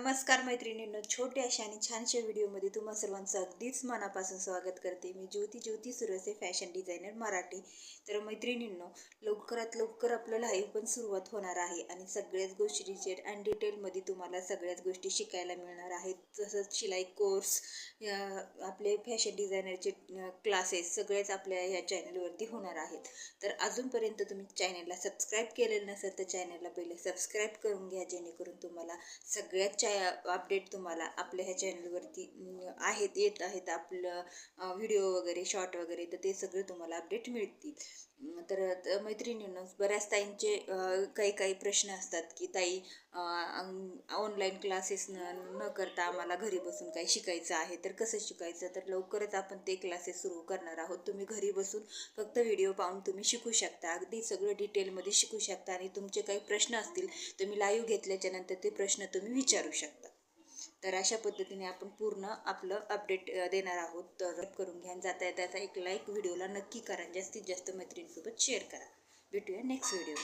नमस्कार मैत्रिणींनो, छोटे अशा आणि छानशा व्हिडिओमध्ये तुम्हा सर्वांचं अगदीच मनापासून स्वागत करते. मी ज्योती सुरसे, फॅशन डिझायनर मराठी. तर मैत्रिणींनो, लवकरात लवकर आपलं लाईव्ह पण सुरुवात होणार आहे आणि सगळ्याच गोष्टी डिटेल आणि डिटेलमध्ये तुम्हाला सगळ्याच गोष्टी शिकायला मिळणार आहेत. तसंच शिलाई कोर्स, आपले फॅशन डिझायनरचे क्लासेस सगळेच आपल्या ह्या चॅनलवरती होणार आहेत. तर अजूनपर्यंत तुम्ही चॅनलला सबस्क्राईब केलेलं नसेल तर चॅनलला पहिले सबस्क्राईब करून घ्या, जेणेकरून तुम्हाला सगळ्यात अपडेट तुम्हाला आपल्या ह्या चॅनलवरती येत आहेत. आपलं व्हिडिओ वगैरे शॉर्ट वगैरे तर ते सगळे तुम्हाला अपडेट मिळतील. तर मैत्रिणींनो, बऱ्याच ताईंचे काही प्रश्न असतात की ताई, ऑनलाईन क्लासेस न करता आम्हाला घरी बसून काही शिकायचं आहे, तर कसं शिकायचं? तर लवकरच आपण ते क्लासेस सुरू करणार आहोत. तुम्ही घरी बसून फक्त व्हिडिओ पाहून तुम्ही शिकू शकता, अगदी सगळं डिटेलमध्ये शिकू शकता. आणि तुमचे काही प्रश्न असतील तुम्ही लाईव्ह घेतल्याच्या नंतर ते प्रश्न तुम्ही विचारू शकता. तर अशा पद्धतीने आपण पूर्ण आपलं अपडेट देणार आहोत. तर करून घ्या, जाता येता एक लाईक व्हिडिओला नक्की करा, जास्तीत जास्त मैत्रिणींसोबत शेअर करा. भेटूया नेक्स्ट व्हिडिओ.